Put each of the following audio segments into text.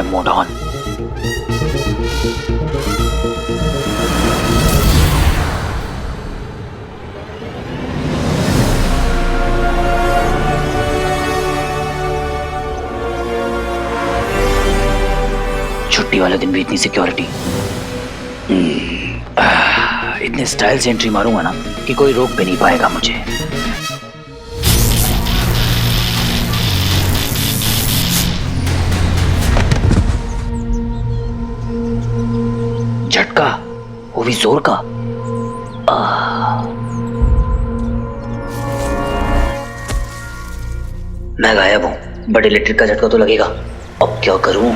है mode on. छुट्टी वाले दिन भी इतनी सिक्योरिटी। इतने स्टाइल से एंट्री मारूंगा ना कि कोई रोक भी नहीं पाएगा मुझे। झटका, वो भी जोर का। मैं गायब हूं, बट इलेक्ट्रिक का झटका तो लगेगा। अब क्या करूं?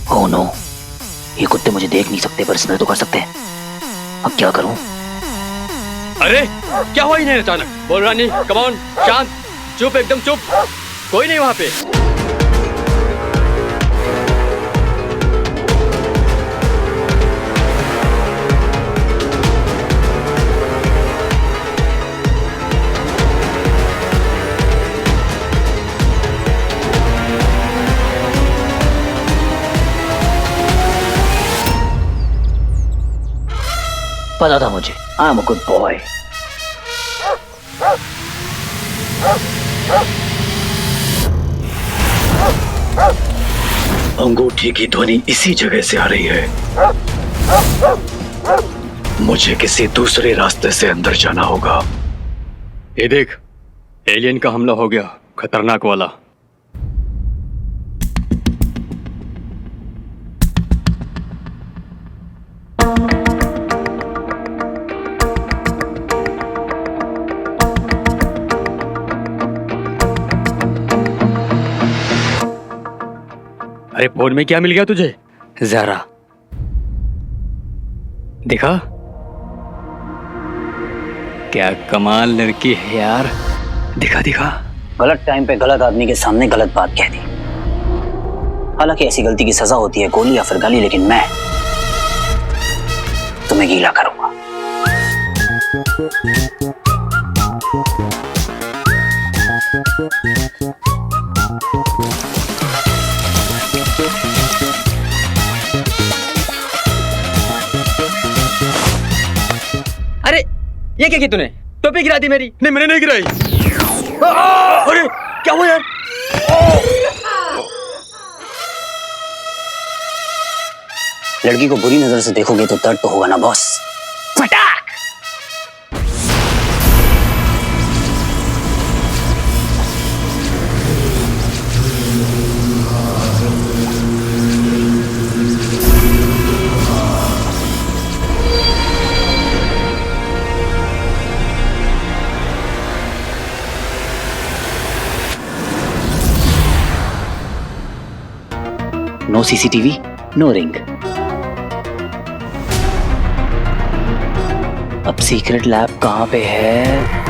ओह नो, ये कुत्ते मुझे देख नहीं सकते पर स्मेल तो कर सकते हैं। अब क्या करूं? अरे क्या हुआ इन्हें अचानक? बोल रानी, कम ऑन, शांत, चुप, एकदम चुप, कोई नहीं वहां पे। पता था मुझे, I am a good boy. अंगूठी की ध्वनि इसी जगह से आ रही है। मुझे किसी दूसरे रास्ते से अंदर जाना होगा। ये देख, एलियन का हमला हो गया, खतरनाक वाला। अरे फोन में क्या मिल गया तुझे? जरा दिखा, क्या कमाल लड़की है यार। दिखा दिखा। गलत टाइम पे गलत आदमी के सामने गलत बात कह दी। हालांकि ऐसी गलती की सजा होती है गोली या फिर गाली, लेकिन मैं तुम्हें गीला करूंगा। अरे ये क्या किया तूने? टोपी गिरा दी मेरी। नहीं, मैंने नहीं गिराई। अरे क्या हुआ यार? लड़की को बुरी नजर से देखोगे तो दर्द तो होगा ना बॉस। फटाक। No CCTV, no ring. अब सीक्रेट लैब कहां पे है?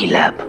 की लैब।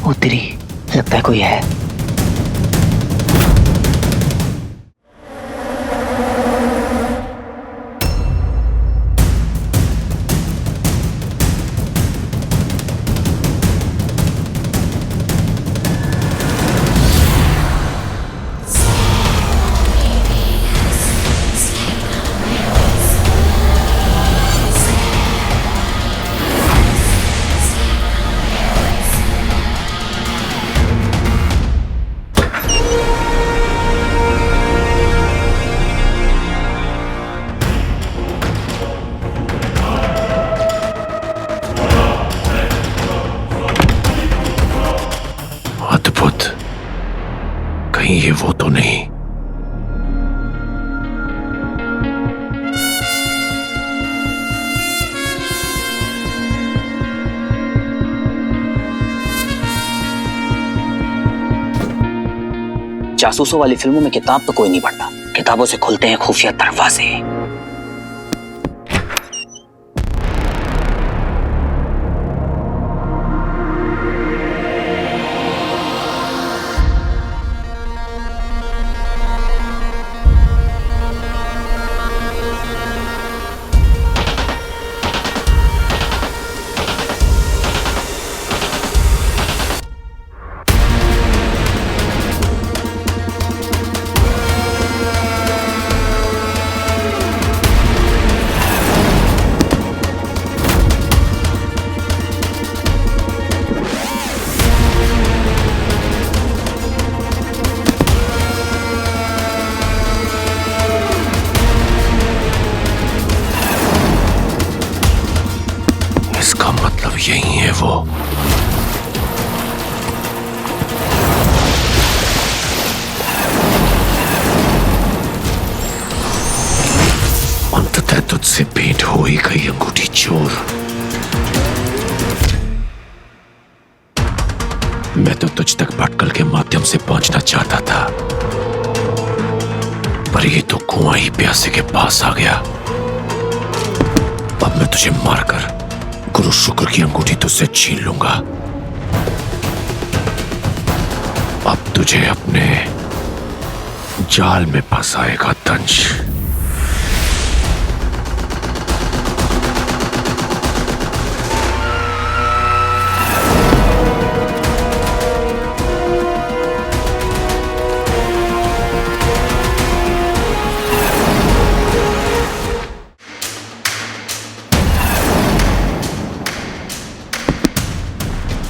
वो तेरी लगता है कोई है। अद्भुत, कहीं ये वो तो नहीं। जासूसों वाली फिल्मों में किताब तो कोई नहीं पढ़ता, किताबों से खुलते हैं खुफिया दरवाजे। इसका मतलब यही है वो। अंततः तुझसे भेंट हो ही गई अंगूठी चोर। मैं तो तुझ तक भटकल के माध्यम से पहुंचना चाहता था, पर ये तो कुआं ही प्यासे के पास आ गया। अब मैं तुझे मारकर गुरु शुक्र की अंगूठी तुझसे छीन लूंगा। अब तुझे अपने जाल में फंसाएगा दंश।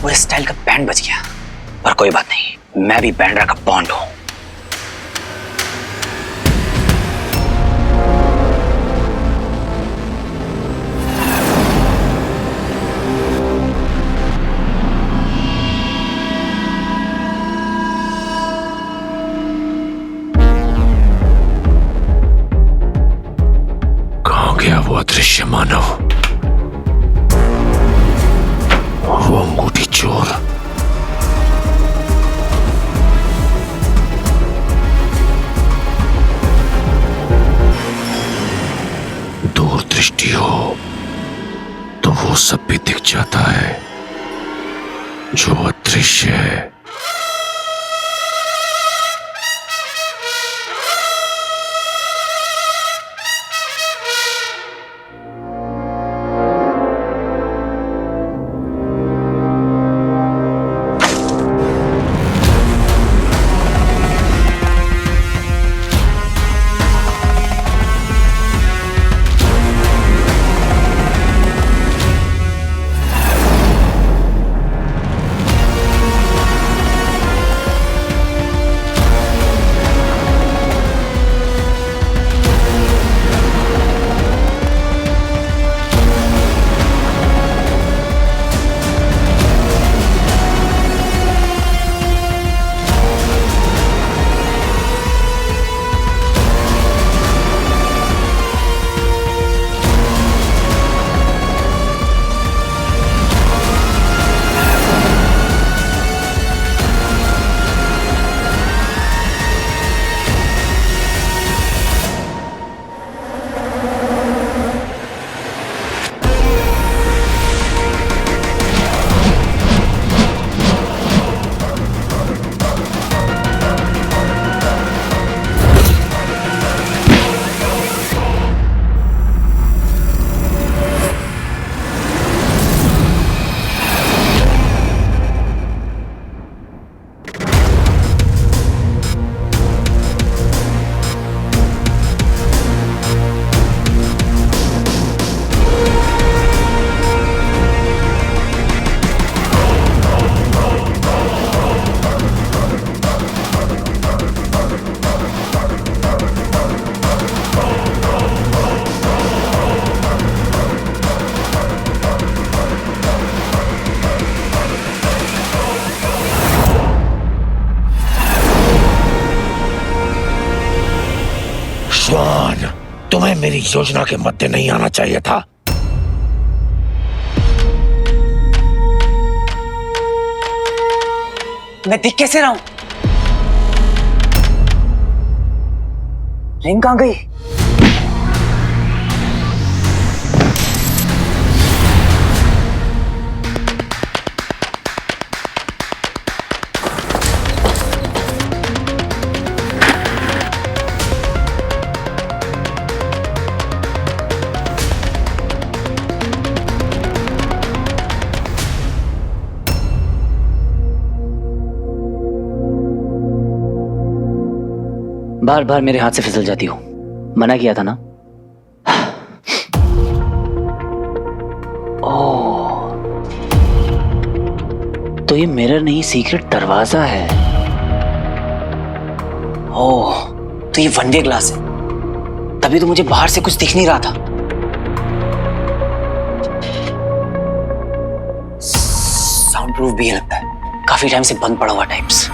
वो इस स्टाइल का बैंड बज गया, पर कोई बात नहीं, मैं भी बैंडरा का बॉन्ड हूं। कहां गया अदृश्य मानव, वो अंगूठी चोर, दूरदृष्टि हो तो वो सब भी दिख जाता है जो अदृश्य है। श्वान, तुम्हें मेरी योजना के मध्य नहीं आना चाहिए था। मैं दिख कैसे रहा हूं? रिंग कहां गई? बार बार मेरे हाथ से फिसल जाती हो, मना किया था ना। ओह, तो ये मिरर नहीं, सीक्रेट दरवाजा है। ओह, तो ये वन वे ग्लास है, तभी तो मुझे बाहर से कुछ दिख नहीं रहा था। साउंड प्रूफ भी है लगता है, काफी टाइम से बंद पड़ा हुआ टाइप्स।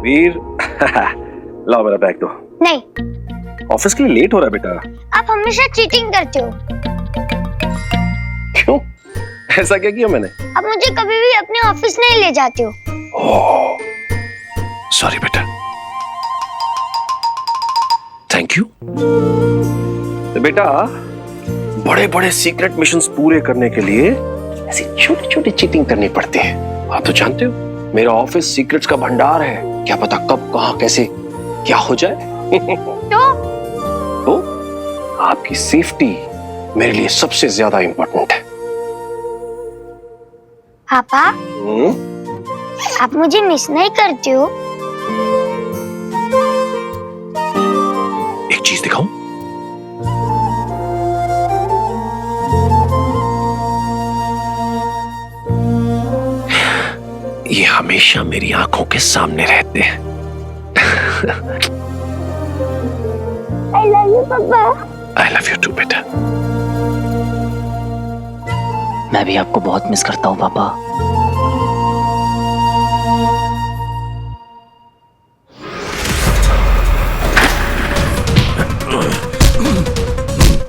वीर लाओ मेरा बैग दो। नहीं, ऑफिस के लिए लेट हो रहा है बेटा। आप हमेशा चीटिंग करते हो। क्यों? ऐसा क्या किया मैंने? आप मुझे कभी भी अपने ऑफिस नहीं ले जाते हो। सॉरी बेटा। Thank you. तो बेटा, बड़े बड़े सीक्रेट मिशंस पूरे करने के लिए ऐसी छोटी छोटी चीटिंग करनी पड़ती है। आप तो जानते हो मेरा ऑफिस सीक्रेट्स का भंडार है, क्या पता कब कहां कैसे क्या हो जाए। तो आपकी सेफ्टी मेरे लिए सबसे ज्यादा इंपॉर्टेंट है। पापा, आप मुझे मिस नहीं करते हो? एक चीज दिखाऊं? मेरी आंखों के सामने रहते हैं। आई लव यू पापा। आई लव यू टू बेटा। मैं भी आपको बहुत मिस करता हूँ पापा।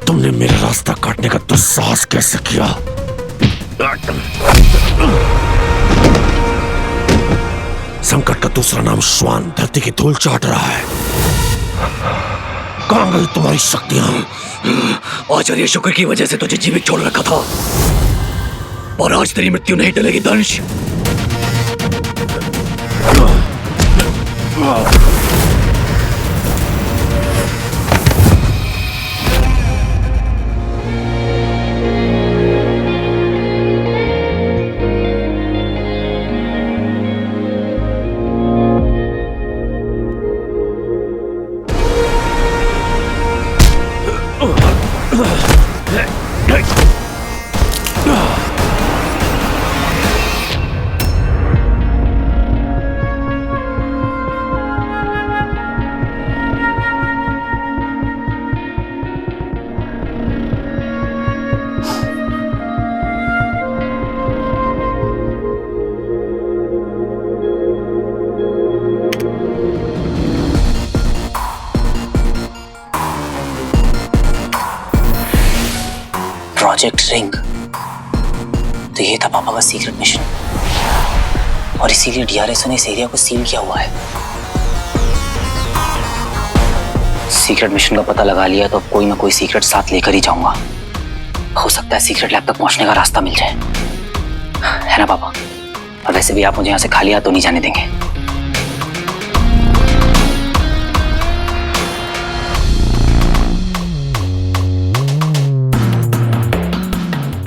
तुमने मेरा रास्ता काटने का दुस्साहस कैसे किया? संकट का दूसरा नाम श्वान धरती की धूल चाट रहा है। कहां गई तुम्हारी शक्तियां? आचार्य शुक्र की वजह से तुझे जीवित छोड़ रखा था, और आज तेरी मृत्यु नहीं टलेगी दंश। प्रोजेक्ट रिंग, तो ये था पापा का सीक्रेट मिशन, और इसीलिए डीआरएसओ ने इस एरिया को सील किया हुआ है। सीक्रेट मिशन का पता लगा लिया तो अब कोई ना कोई सीक्रेट साथ लेकर ही जाऊंगा। हो सकता है सीक्रेट लैब तक पहुंचने का रास्ता मिल जाए, है ना पापा? और वैसे भी आप मुझे यहाँ से खाली हाथ तो नहीं जाने देंगे।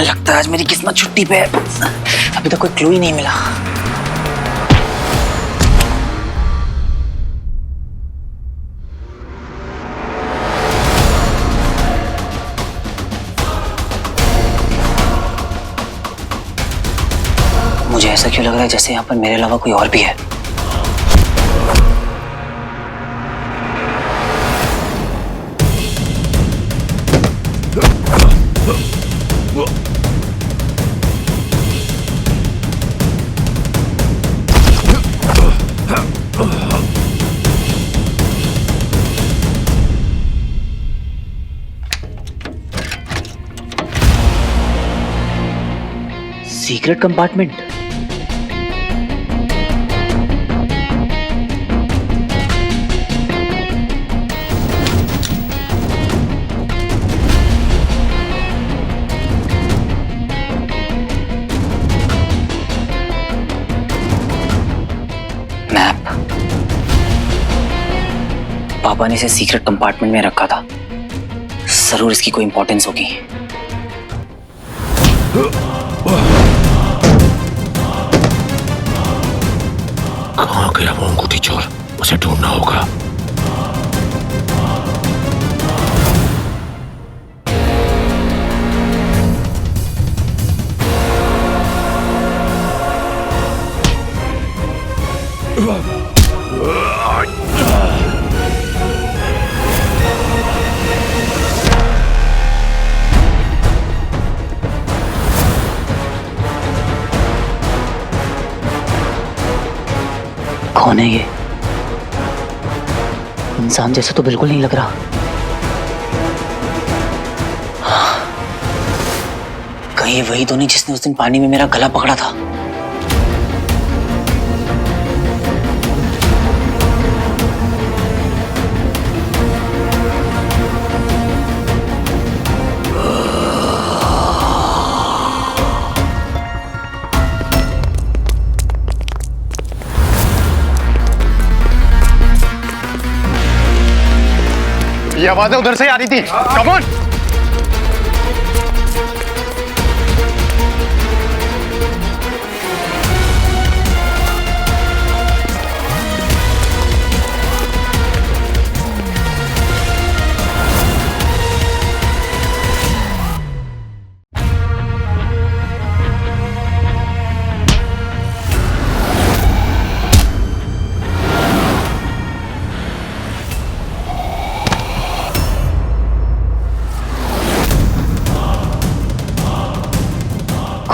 लगता है आज मेरी किस्मत छुट्टी पे है। अभी तक कोई क्लू ही नहीं मिला। मुझे ऐसा क्यों लग रहा है जैसे यहाँ पर मेरे अलावा कोई और भी है। Secret compartment. मैप। पापा ने इसे सीक्रेट कंपार्टमेंट में रखा था, जरूर इसकी कोई इंपॉर्टेंस होगी। कहां गया वो अंगूठी चोर? उसे ढूंढना होगा। कौन है ये? इंसान जैसा तो बिल्कुल नहीं लग रहा। कहीं ये वही तो नहीं जिसने उस दिन पानी में मेरा गला पकड़ा था? ये आवाजें उधर से आ रही थी। Come on.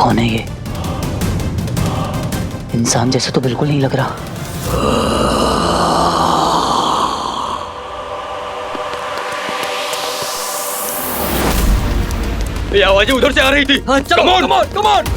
कौन है ये? इंसान जैसे तो बिल्कुल नहीं लग रहा। ये आवाजें उधर से आ रही थी। हाँ, चलो, कम come on, come on।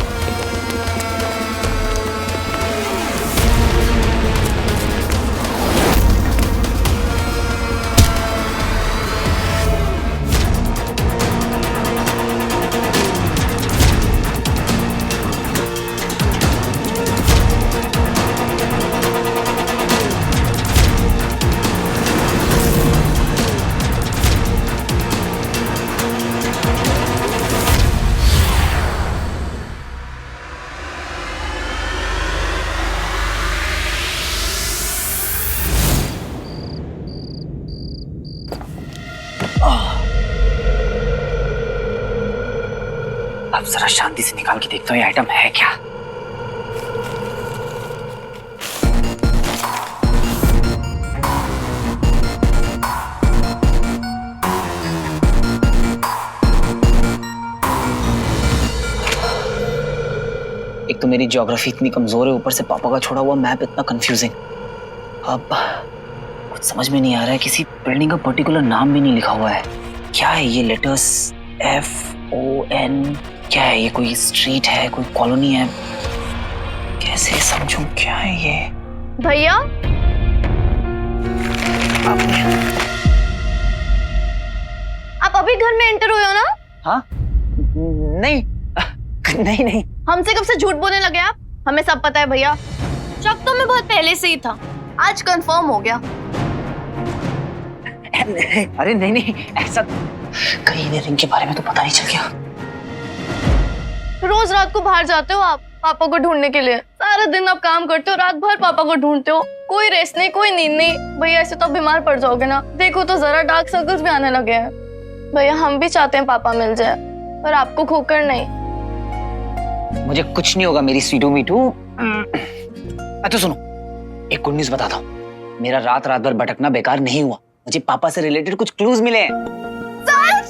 अब जरा शांति से निकाल के देखता हूँ ये आइटम है क्या। एक तो मेरी ज्योग्राफी इतनी कमजोर है, ऊपर से पापा का छोड़ा हुआ मैप इतना कंफ्यूजिंग। अब कुछ समझ में नहीं आ रहा है, किसी बिल्डिंग का पर्टिकुलर नाम भी नहीं लिखा हुआ है। क्या है ये लेटर्स? FON? क्या है ये? कोई स्ट्रीट है, कोई कॉलोनी है? कैसे समझूं क्या है ये? भैया आप अभी घर में एंटर हुए हो ना? हाँ? नहीं नहीं नहीं। हमसे कब से झूठ बोलने लगे आप? हमें सब पता है भैया। शक तो मैं बहुत पहले से ही था, आज कंफर्म हो गया। अरे नहीं नहीं, ऐसा कहीं इन्हें रिंग के बारे में तो पता नहीं चल गया। रोज रात को बाहर जाते हो आप पापा को ढूंढने के लिए। सारा दिन आप काम करते हो, रात भर पापा को ढूंढते हो। कोई रेस्ट नहीं, कोई नींद नहीं। भैया ऐसे तो आप बीमार पड़ जाओगे ना। देखो तो जरा डार्क सर्कल्स भी आने लगे हैं। भैया हम भी चाहते हैं पापा मिल जाए, पर आपको खोकर नहीं। मुझे कुछ नहीं होगा मेरी स्वीटू मीठू। अच्छा सुनो, एक गुड न्यूज़ बताता हूँ। मेरा रात भर भटकना बेकार नहीं हुआ। मुझे पापा से रिलेटेड कुछ क्लूज मिले हैं।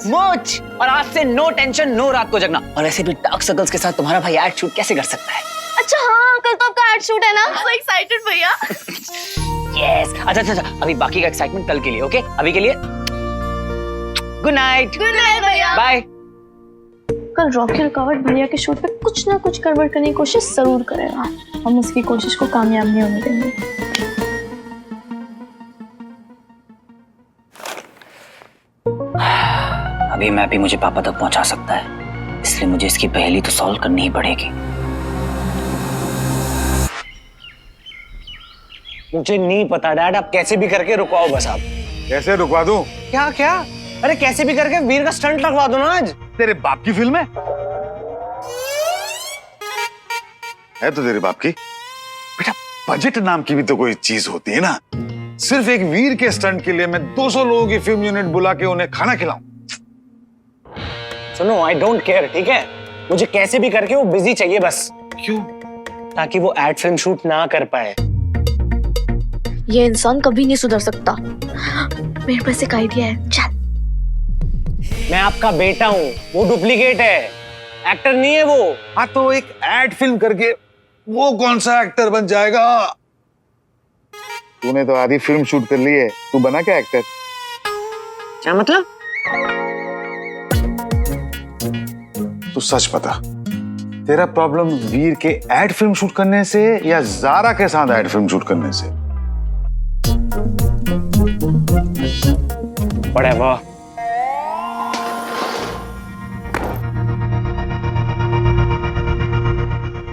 मुझ और आज से नो टेंशन, नो रात को जगना। और ऐसे भी डार्क सर्कल्स के साथ तुम्हारा भाई एड शूट कैसे कर सकता है? अच्छा हाँ, कल तो आपका एड शूट है ना? सो एक्साइटेड भैया। यस। अच्छा, अभी बाकी का एक्साइटमेंट कल के लिए। ओके, अभी के लिए गुड नाइट। गुड नाइट भैया। बाय। कल रॉकी रुकावट भैया के शूट पे कुछ ना कुछ गड़बड़ करने की कोशिश जरूर करेगा। हम उसकी कोशिश को कामयाब नहीं होने देंगे। अभी मैं भी मुझे पापा तक पहुंचा सकता है, इसलिए मुझे इसकी पहेली तो सॉल्व करनी ही पड़ेगी। मुझे नहीं पता डैड, आप कैसे भी करके रुकवाओ बस। आप कैसे रुकवा दूं? क्या क्या? अरे कैसे भी करके वीर का स्टंट लगवा दो ना आज। तेरे बाप की फिल्म है तो तेरे बाप की। बेटा बजट नाम की भी तो कोई चीज होती है ना। सिर्फ एक वीर के स्टंट के लिए मैं 200 लोगों की फिल्म यूनिट बुला के उन्हें खाना खिलाऊं? सुनो, आई डोंट केयर, ठीक है? मुझे कैसे भी करके वो बिजी चाहिए बस। क्यों? ताकि वो एड फिल्म शूट ना कर पाए। ये इंसान कभी नहीं सुधर सकता। मेरे पास एक आइडिया है, चल। मैं आपका बेटा हूँ, वो डुप्लीकेट है, एक्टर नहीं है वो। हाँ तो एक एड फिल्म करके वो कौन सा एक्टर बन जाएगा? तूने तो आधी फिल्म शूट कर ली है, तू बना क्या एक्टर? क्या मतलब? तू सच बता, तेरा प्रॉब्लम वीर के एड फिल्म शूट करने से या ज़ारा के साथ एड फिल्म शूट करने से? बड़े वाह।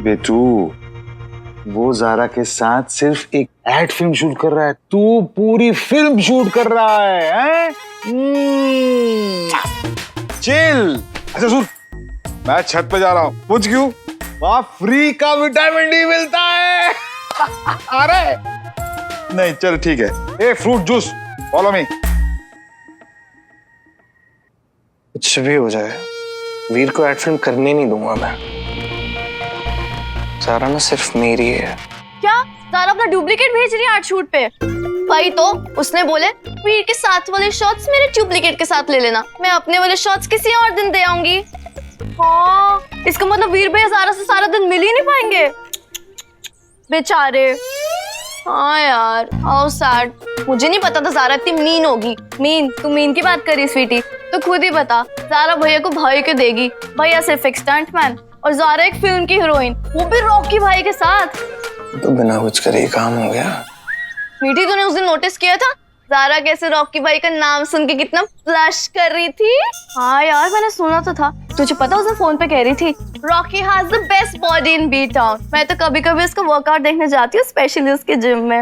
बेटू, वो ज़ारा के साथ सिर्फ एक एड फिल्म शूट कर रहा है, तू पूरी फिल्म शूट कर रहा है? चिल। अच्छा सुन, मैं छत पे जा रहा हूँ। पूछ क्यों? वहां फ्री का विटामिन डी मिलता है। अरे नहीं, चल ठीक है। A fruit juice, follow me. कुछ भी हो जाए, वीर को एड फिल्म करने नहीं दूंगा मैं। ज़ारा ना सिर्फ मेरी है। क्या ज़ारा अपना डुप्लीकेट भेज रही है आर्ट शूट पे? भाई तो उसने बोले वीर के साथ वाले शॉट्स मेरे डुप्लीकेट के साथ ले लेना, मैं अपने वाले शॉट्स किसी और दिन दे आऊंगी। हाँ, इसका मतलब वीर भैया ज़ारा से सारा दिन मिल ही नहीं पाएंगे बेचारे। हाँ यार, हाउ सैड। मुझे नहीं पता था ज़ारा इतनी मीन होगी। मीन? तू मीन की बात करी स्वीटी, तो खुद ही बता। ज़ारा भैया को भाई के देगी, भैया सिर्फ एक स्टंटमैन और ज़ारा एक फिल्म की हीरोइन, वो भी रॉकी भाई के साथ। तो बिना कुछ करे ही काम हो गया। स्वीटी, तूने उस दिन नोटिस किया था ज़ारा कैसे रॉकी भाई का नाम सुन के कितना फ्लश कर रही थी? हाँ यार, मैंने सुना तो था। तुझे पता उस दिन फोन पे कह रही थी Rocky has the best body in B town. मैं तो कभी कभी उसका वर्कआउट देखने जाती हूँ, स्पेशली उसके जिम में।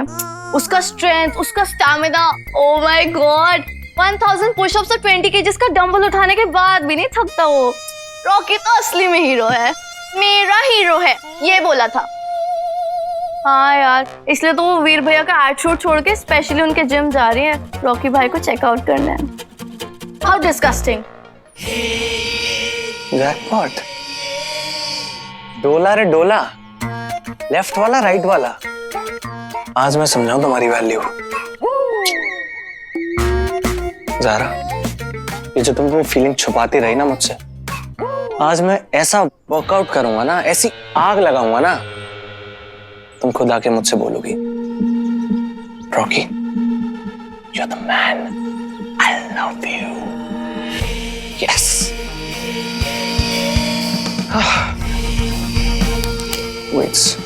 उसका स्ट्रेंथ, उसका stamina, oh my God, 1000 pushups और 20 केजीज का डंबल उठाने के बाद भी नहीं थकता वो। रॉकी तो असली में हीरो है, मेरा हीरो है, ये बोला था। हाँ यार, इसलिए तो वो वीर भैया का एड शूट छोड़ के स्पेशली उनके जिम जा रही है रॉकी भाई को चेकआउट करने। How disgusting. जैकपॉट। डोला रे डोला, लेफ्ट वाला राइट वाला। आज मैं समझाऊं तुम्हारी वैल्यू। ज़ारा, ये जो तुम अपनी फीलिंग छुपाती रही ना मुझसे, आज मैं ऐसा वर्कआउट करूंगा ना, ऐसी आग लगाऊंगा ना, तुम खुद आके मुझसे बोलोगी Rocky, you are the man, I love you. Yes. Weights,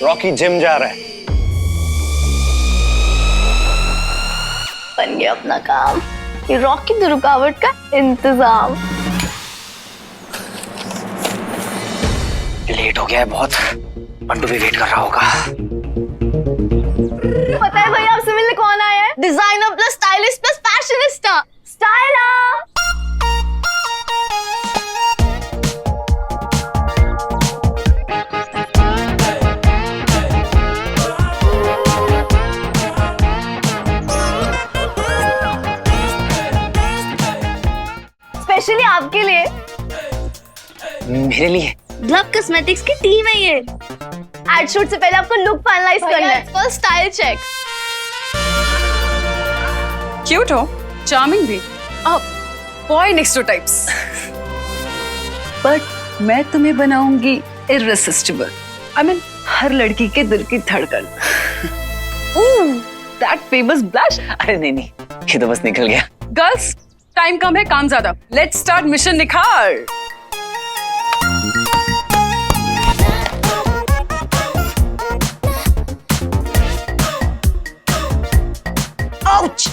Rocky gym जा रहा है। बन गया अपना काम, ये रॉकी की रुकावट का इंतजाम। लेट हो गया है बहुत, बंटू भी वेट कर रहा होगा। पता है भैया आपसे मिलने कौन आया है? Designer plus stylist plus fashionista, स्टाइला। स्पेशली आपके लिए। मेरे लिए? ग्लव कॉस्मेटिक्स की टीम है ये। एड शूट से पहले आपको लुक फाइनलाइज करना है, फर्स्ट स्टाइल चेक। क्यूट हो, चार्मिंग भी, boy next two types. But मैं तुम्हें बनाऊंगी इररेसिस्टिबल। आई मीन हर लड़की के दिल की धड़कन। That famous blush. अरे नहीं नहीं, ये तो बस निकल गया। गर्ल्स, टाइम कम है, काम ज्यादा। लेट्स स्टार्ट मिशन निखार। आउच!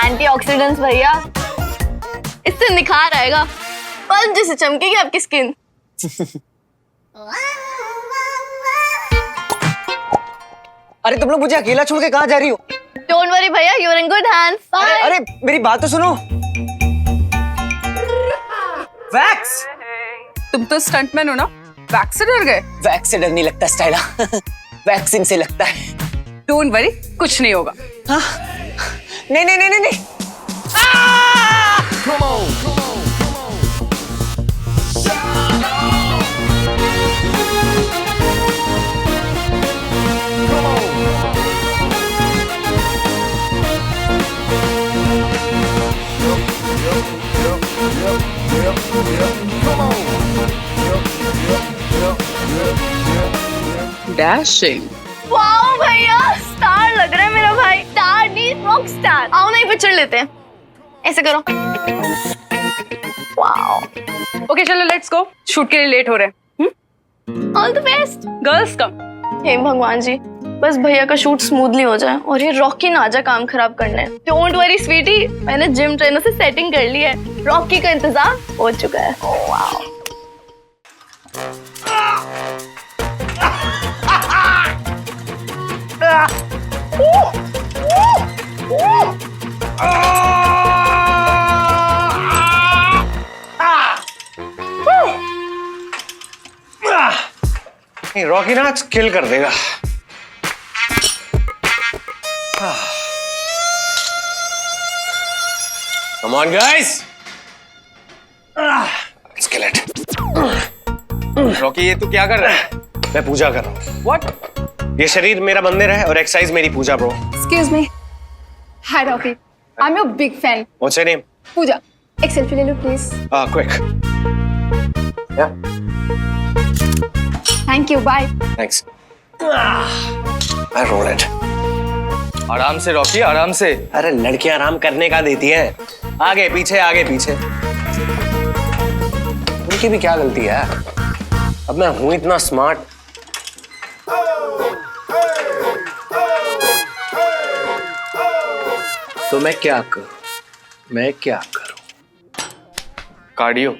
एंटीऑक्सीडेंट्स भैया, इससे निखार आएगा, पल जैसे चमकेगी आपकी स्किन। अरे तुम लोग मुझे अकेला छोड़ के कहाँ जा रही हो? डोंट वरी भैया, you are in good hands. Bye. अरे मेरी बात तो सुनो। वैक्स। तुम तो स्टंटमैन हो ना, वैक्स से डर गए? वैक्स से डर नहीं लगता स्टाइला, वैक्सीन से लगता है। डोंट वरी, कुछ नहीं होगा। हाँ? नहीं नहीं नहीं नहीं नहीं। डैशिंग। वाओ भैया, स्टार लग रहा है मेरा भाई। स्टार नहीं, रॉक स्टार। आओ ना, एक पिक्चर लेते हैं। ऐसे करो। वाओ। ओके चलो लेट्स गो, शूट के लिए लेट हो रहे हैं। All the best. Girls come. हे भगवान जी, बस भैया का शूट स्मूथली हो जाए और ये रॉकी ना जा काम खराब करने। डोंट वरी स्वीटी, मैंने जिम ट्रेनर से सेटिंग कर ली है, रॉकी का इंतजाम हो चुका है। Oh wow. रॉकी ना आज किल कर देगा। Come on, guys. रॉकी ये तू क्या कर रहा है? मैं पूजा कर रहा हूँ। What? ये शरीर मेरा मंदिर है और एक्सरसाइज मेरी पूजा bro. Excuse me. Hi Rocky. I'm your big fan. What's your name? पूजा. एक सेल्फी ले लो please. Quick. Yeah. Thank you. Bye. Thanks. I roll it. आराम से रॉकी, आराम से। अरे लड़कियां आराम करने का देती हैं। आगे पीछे आगे पीछे। उनकी भी क्या गलती है? अब मैं हूं इतना स्मार्ट। तो मैं क्या करूं? Cardio,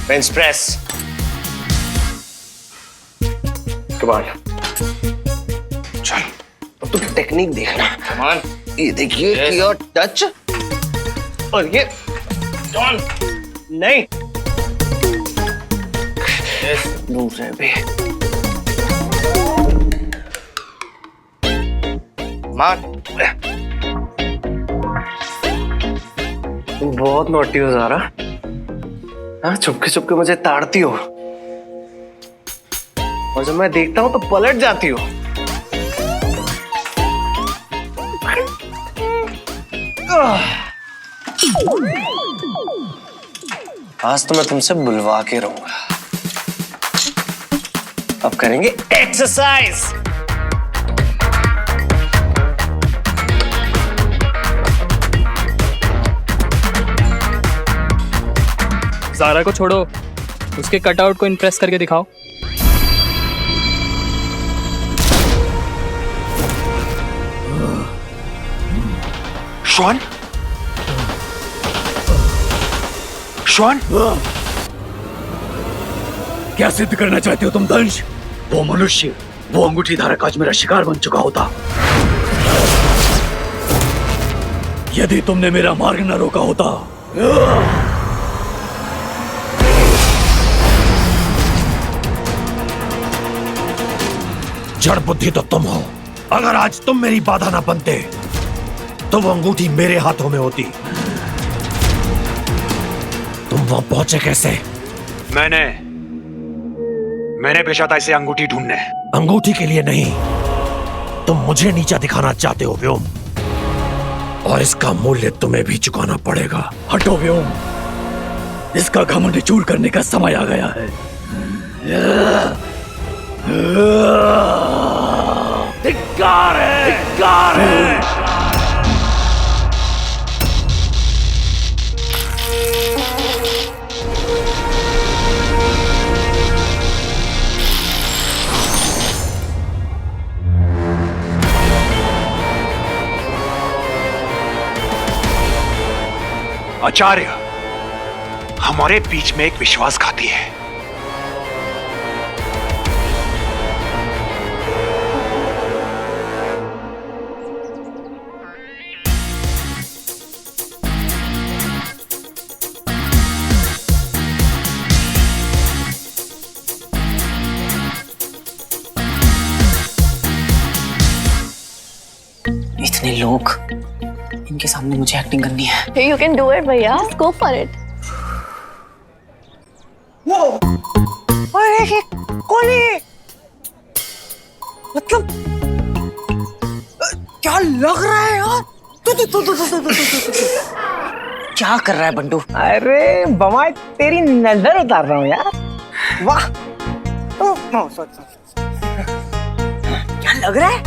bench press, command. चल अब तुम टेक्निक देखना। कमान। ये देखिए योर टच और ये डॉन नहीं दूसरे पे मान। तुम बहुत नोटी हो ज़ारा। हाँ चुपके चुपके मुझे ताड़ती हो और जब मैं देखता हूं तो पलट जाती हो। आज तो मैं तुमसे बुलवा के रहूंगा। अब करेंगे एक्सरसाइज। ज़ारा को छोड़ो, उसके कटआउट को इम्प्रेस करके दिखाओ। श्वान? श्वान? क्या सिद्ध करना चाहते हो तुम दंश? वो मनुष्य, वो अंगूठी धारक आज मेरा शिकार बन चुका होता। यदि तुमने मेरा मार्ग न रोका होता। जड़ बुद्धि तो तुम हो। अगर आज तुम मेरी बाधा ना बनते तो वो अंगूठी मेरे हाथों में होती। तुम वहां पहुंचे कैसे? मैंने भेजा था इसे अंगूठी ढूंढने। अंगूठी के लिए नहीं, तुम मुझे नीचा दिखाना चाहते हो व्योम, और इसका मूल्य तुम्हें भी चुकाना पड़ेगा। हटो व्योम, इसका घमंड चूर करने का समय आ गया है। धिक्कार है, धिक्कार है। आचार्य, हमारे बीच में एक विश्वासघाती है। इतने लोग, इनके सामने मुझे एक्टिंग करनी है। Hey, you can do it, भैया। Just go for it. अरे कौन है? मतलब क्या लग रहा है यार? क्या कर रहा है बंटू? अरे बमाई, तेरी नजर उतार रहा हूँ यार। वाह, क्या लग रहा है?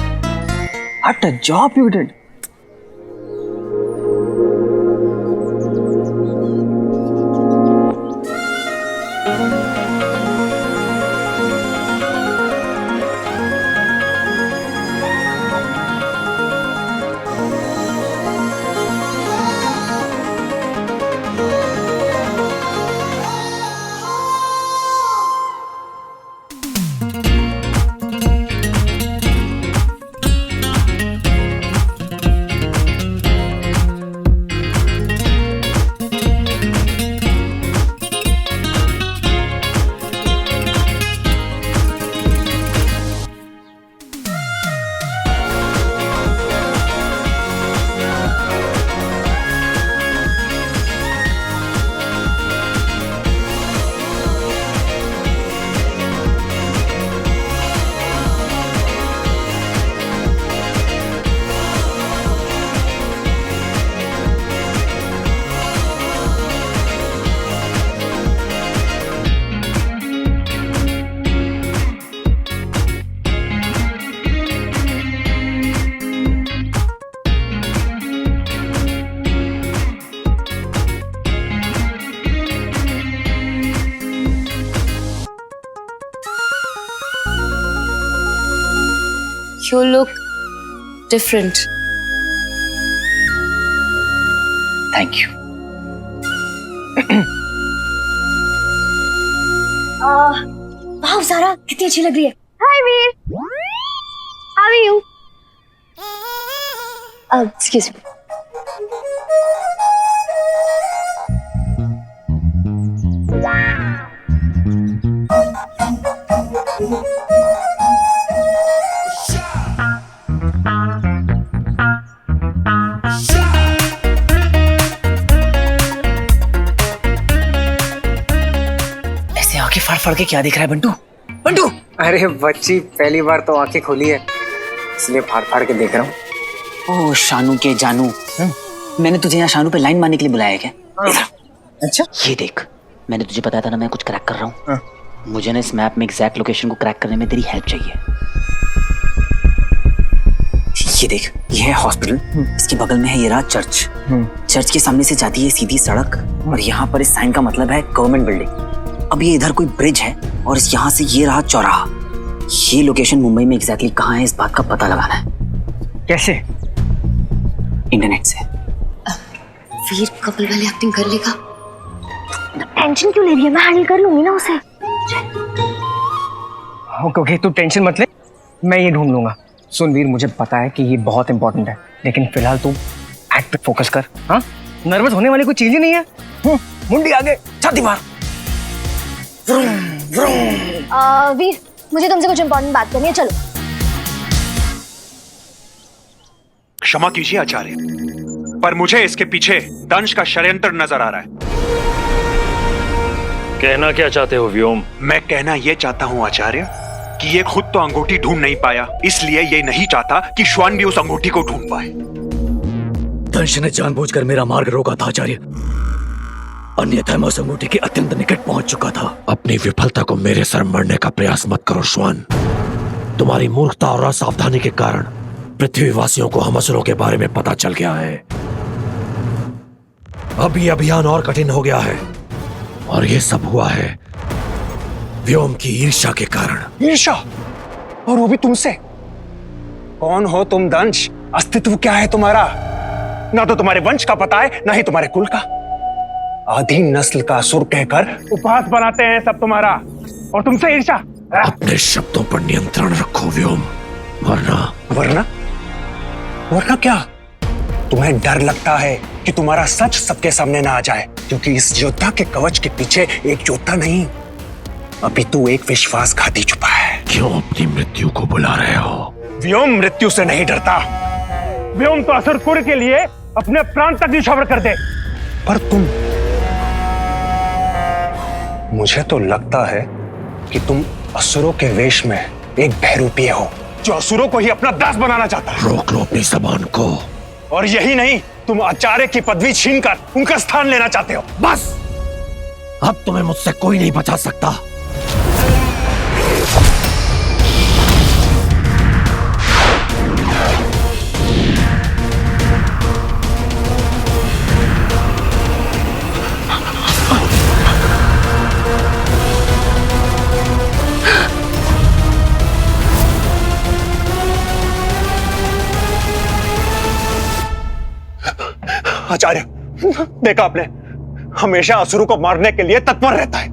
What a job you did. You look different. Thank you. वाह सारा कितनी अच्छी लग रही है। Hi Veer, how are you? Excuse me. ऐसे आंखें फाड़ फाड़ के क्या दिख रहा है बंटू? बंटू! अरे बच्ची पहली बार तो आंखें खोली है, इसलिए फाड़ फाड़ के देख रहा हूँ। ओ शानू के जानू, मैंने तुझे यहाँ शानू पे लाइन मारने के लिए बुलाया है क्या? अच्छा ये देख, मैंने तुझे बताया था ना मैं कुछ क्रैक कर रहा हूँ। मुझे ना इस मैप में एग्जैक्ट लोकेशन को क्रैक करने में तेरी हेल्प चाहिए। ये देख, ये है हॉस्पिटल, इसके बगल में है ये रहा चर्च। चर्च के सामने से जाती है सीधी सड़क और यहाँ पर इस साइन का मतलब है गवर्नमेंट बिल्डिंग। अब ये इधर कोई ब्रिज है और यहाँ से ये रहा चौराहा। ये लोकेशन मुंबई में एग्जैक्टली कहाँ है इस बात का पता लगाना है। कैसे? इंटरनेट से। वीर कपल वाली एक्टिंग कर लेगा। टेंशन क्यों ले रही है? मैं हैंडल कर लूंगी ना उसे। ओके तू टेंशन मत ले, मैं ये ढूंढ लूंगा। सुन वीर, मुझे पता है कि ये बहुत इंपॉर्टेंट है, लेकिन फिलहाल तू एक्ट पे फोकस कर। हाँ, नर्वस होने वाली कोई चीज ही नहीं है। मुंडी आगे, छाती मार। वीर, मुझे तुमसे कुछ इंपॉर्टेंट बात करनी है, चलो। क्षमा कीजिए आचार्य, पर मुझे इसके पीछे दंश का षड्यंत्र नजर आ रहा है। कहना क्या चाहते हो व्योम? मैं कहना यह चाहता हूं आचार्य कि ये खुद तो अंगूठी ढूंढ नहीं पाया, इसलिए ये नहीं चाहता कि श्वान भी उस अंगूठी को ढूंढ पाए। दंश ने जानबूझकर मेरा मार्ग रोका था आचार्य, अन्यथा मैं उस अंगूठी के अत्यंत निकट पहुंच चुका था। अपनी विफलता को मेरे सर मरने का प्रयास मत करो श्वान। तुम्हारी मूर्खता और असावधानी के कारण पृथ्वीवासियों को हम असुरों के बारे में पता चल गया है। अब ये अभियान और कठिन हो गया है और ये सब हुआ है व्योम की ईर्ष्या के कारण। ईर्ष्या? और वो भी तुमसे? कौन हो तुम दंश? अस्तित्व क्या है तुम्हारा? ना तो तुम्हारे वंश का पता है, ना ही तुम्हारे कुल का। आधी नस्ल का असुर कहकर उपहास बनाते हैं सब तुम्हारा, और तुमसे ईर्ष्या। अपने शब्दों पर नियंत्रण रखो व्योम, वरना वरना क्या? तुम्हें डर लगता है कि तुम्हारा सच सबके सामने ना आ जाए, क्योंकि इस योद्धा के कवच के पीछे एक योद्धा नहीं, अभी तू एक विश्वासघाती छुपा है। क्यों अपनी मृत्यु को बुला रहे हो? व्योम मृत्यु से नहीं डरता। व्योम तो असुर कुल के लिए अपने प्राण तक न्यौछावर कर दे। पर तुम, मुझे तो लगता है कि तुम असुरों के वेश में एक बहरूपीय हो, जो असुरों को ही अपना दास बनाना चाहता है। रोक लो अपनी जबान को। और यही नहीं, तुम आचार्य की पदवी छीनकर उनका स्थान लेना चाहते हो। बस, अब तुम्हें मुझसे कोई नहीं बचा सकता। आचार्य, देखा आपने, हमेशा असुरों को मारने के लिए तत्पर रहता है।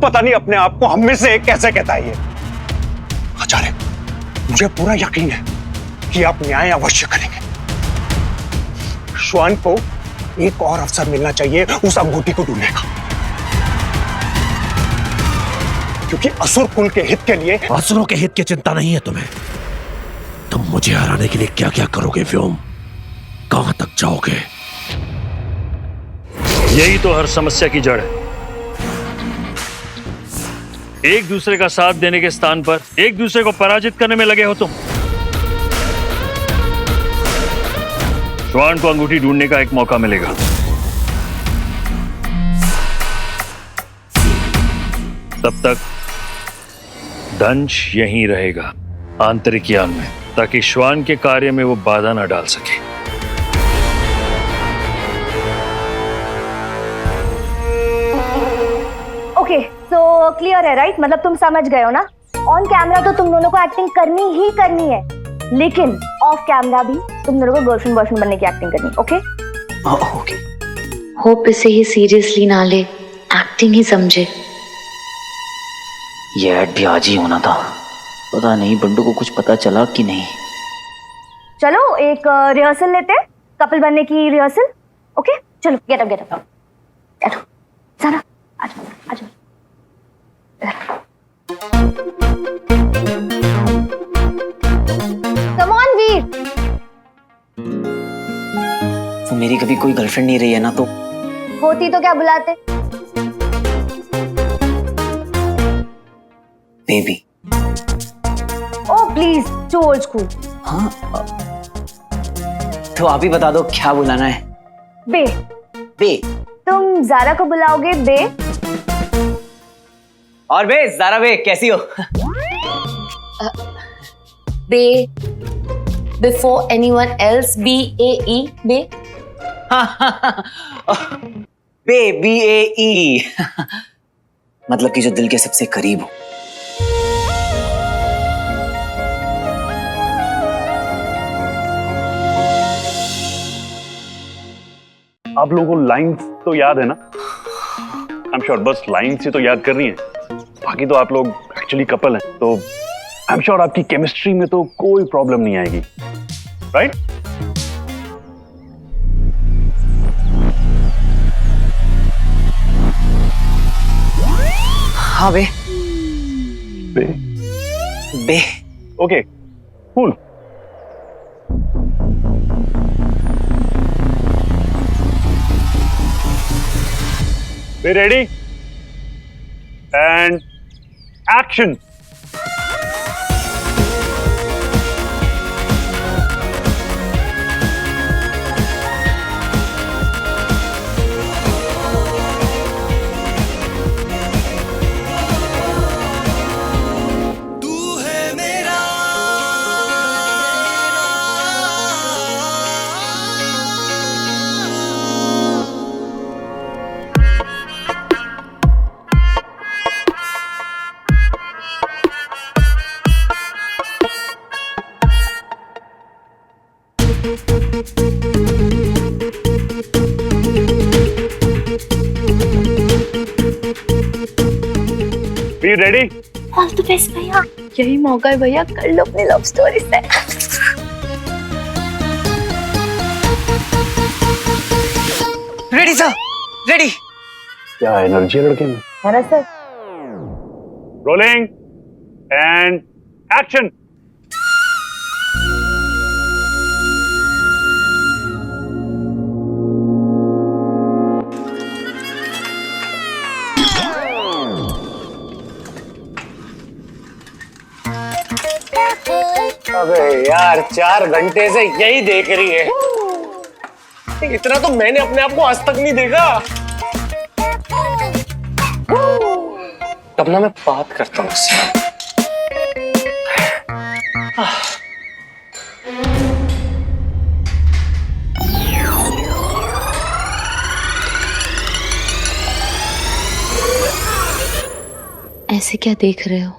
पता नहीं अपने आप को हम में से कैसे कहता है ये। आचार्य, मुझे पूरा यकीन है कि आप न्याय अवश्य करेंगे। श्वान को एक और अवसर मिलना चाहिए उस अंगूठी को ढूंढने का, क्योंकि असुर कुल के हित के लिए। असुरों के हित की चिंता नहीं है तुम्हें। तुम मुझे हराने के लिए क्या क्या करोगे व्योम? कहां तक जाओगे? यही तो हर समस्या की जड़ है। एक दूसरे का साथ देने के स्थान पर एक दूसरे को पराजित करने में लगे हो तुम। श्वान को अंगूठी ढूंढने का एक मौका मिलेगा। तब तक दंश यहीं रहेगा आंतरिक यान में, ताकि श्वान के कार्य में वो बाधा न डाल सके। ओके, तो क्लियर है राइट? मतलब तुम समझ गए हो ना? ऑन कैमरा तो तुम दोनों को एक्टिंग करनी ही करनी है, लेकिन ऑफ कैमरा भी तुम दोनों को गर्लफ्रेंड बॉयफ्रेंड बनने की एक्टिंग करनी, ओके? ओके। होप इसे ही सीरियसली ना ले, एक्टिंग ही समझे। ये ऐड भी आज ही होना था, पता नहीं बंडू को कुछ पता चला कि नहीं। चलो एक रिहर्सल लेते हैं, कपल बनने की रिहर्सल, ओके? चलो गेट अप गेट अप। सारा आ जाओ। कम ऑन वीर। तो मेरी कभी कोई गर्लफ्रेंड नहीं रही है ना, तो होती तो क्या बुलाते? Baby. Oh please, too old school. हाँ, तो आप ही बता दो क्या बुलाना है। बे। बे। तुम जारा को बुलाओगे बे? और बे, जारा बे कैसी हो? बे बिफोर एनीवन एल्स, BAE बे। बे BAE मतलब कि जो दिल के सबसे करीब हो। आप लोगों को लाइंस तो याद है ना? आई एम श्योर बस लाइंस ही तो याद करनी है, बाकी तो आप लोग एक्चुअली कपल हैं, तो आई एम श्योर आपकी केमिस्ट्री में तो कोई प्रॉब्लम नहीं आएगी, राइट? हाँ बे। बे। बे। Okay, cool. Be ready? And action! Be ready? All the best भैया। यही मौका है भैया, कर लो अपनी लव स्टोरी से। Ready sir, ready. क्या एनर्जी है लड़के में? है सर। Rolling and action. अबे यार 4 घंटे से यही देख रही है, इतना तो मैंने अपने आप को आज तक नहीं देखा। तब ना मैं बात करता हूँ उससे। ऐसे क्या देख रहे हो?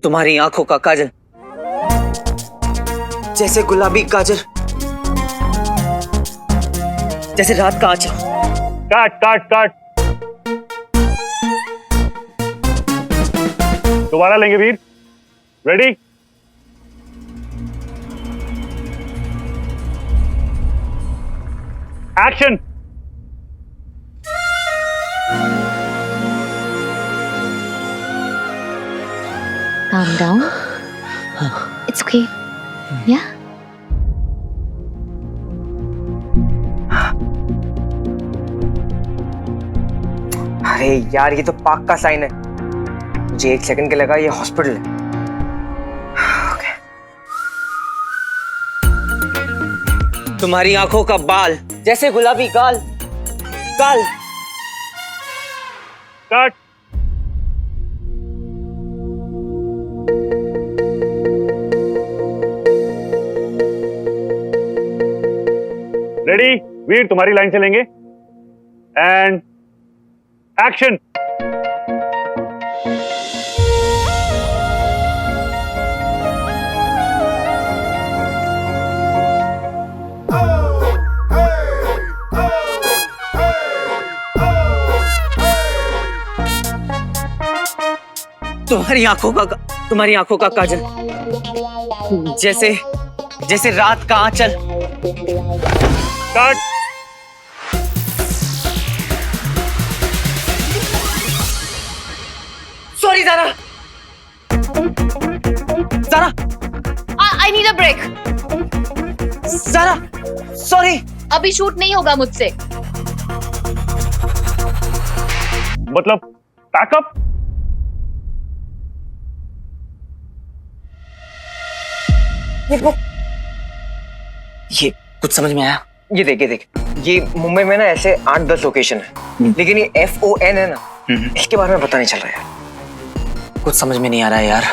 तुम्हारी आंखों का काजल, जैसे गुलाबी काजल, जैसे रात का आंचल। काट काट काट। दोबारा लेंगे Veer. Ready? Action. Calm down. It's okay. Yeah. अरे यार ये तो पाक का साइन है, मुझे 1 सेकंड के लगा ये हॉस्पिटल है। Okay. तुम्हारी आंखों का बाल, जैसे गुलाबी गाल, गाल। काट। रेडी वीर, तुम्हारी लाइन चलेंगे एंड एक्शन। तुम्हारी आंखों का काजल, जैसे जैसे रात का आंचल। Sorry Zara, I need a break. Zara sorry. अभी शूट नहीं होगा मुझसे। मतलब पैकअप? ये कुछ समझ में आया? ये देख, ये मुंबई में ना ऐसे 8-10 लोकेशन है, लेकिन ये FON है ना, इसके बारे में पता नहीं चल रहा है। कुछ समझ में नहीं आ रहा है यार।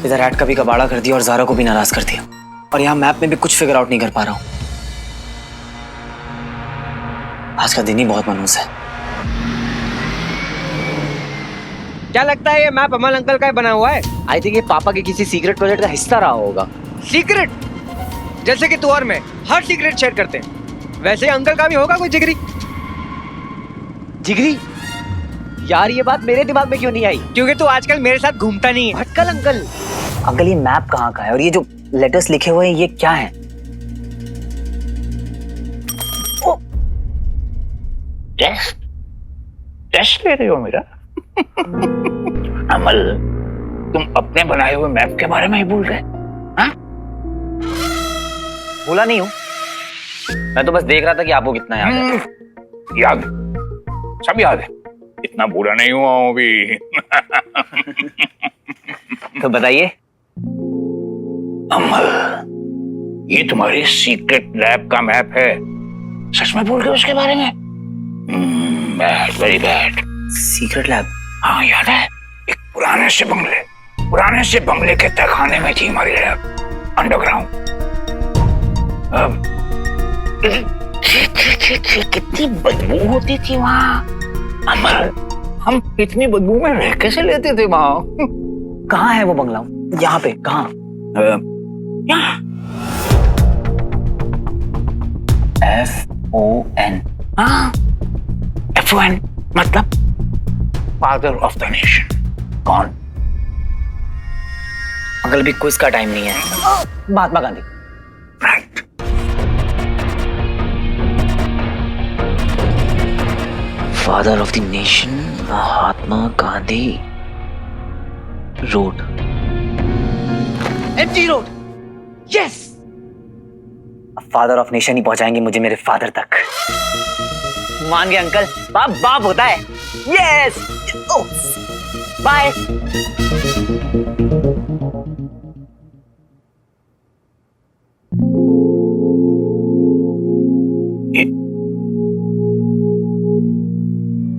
इधर ऐड का भी कबाड़ा कर दिया और ज़ारा को भी नाराज कर दिया, और यहाँ मैप में भी कुछ फिगर आउट नहीं कर पा रहा हूँ। आज का दिन ही बहुत मनहूस है। क्या लगता है ये मैप अमल अंकल का बना हुआ है? आई थिंक ये पापा के किसी सीक्रेट प्रोजेक्ट का हिस्सा रहा होगा। सीक्रेट? जैसे कि तू और मैं हर सीक्रेट शेयर करते हैं, वैसे ही अंकल का भी होगा कोई जिगरी। यार ये बात मेरे दिमाग में क्यों नहीं आई? क्योंकि तू आजकल मेरे साथ घूमता नहीं है। भटकल अंकल, ये मैप कहाँ का है और ये जो लेटर्स लिखे हुए हैं ये क्या है? टेस्ट ले रहे हो मेरा? अमल, तुम अपने बनाए हुए मैप के बारे में ही भूल गए? हाँ? भूला नहीं हूँ, मैं तो बस देख रहा था कि आपको कितना याद है। याद, सब याद है, इतना बुरा नहीं हुआ हूँ अभी। तो बताइए। अमल, ये तुम्हारी सीक्रेट लैब का मैप है, सच में भूल गए उसके बारे में? Bad, very bad. Secret lab? हाँ याद है, एक पुराने से बंगले के तहखाने में थी हमारी लैब, अंडरग्राउंड। कितनी बदबू होती थी वहाँ। अमल, हम इतनी बदबू में रह कैसे लेते थे वहाँ? कहाँ है वो बंगला? यहाँ पे कहाँ? यहाँ। FON? हाँ, FON मतलब फादर ऑफ द नेशन। कौन? अंकल भी क्विज का टाइम नहीं है। Mahatma Gandhi. Right. Father of the nation, Mahatma Gandhi road. MG road. Yes, father of nation ही पहुंचाएंगे मुझे मेरे फादर तक। मान गए अंकल, बाप बाप होता है। Yes, bye.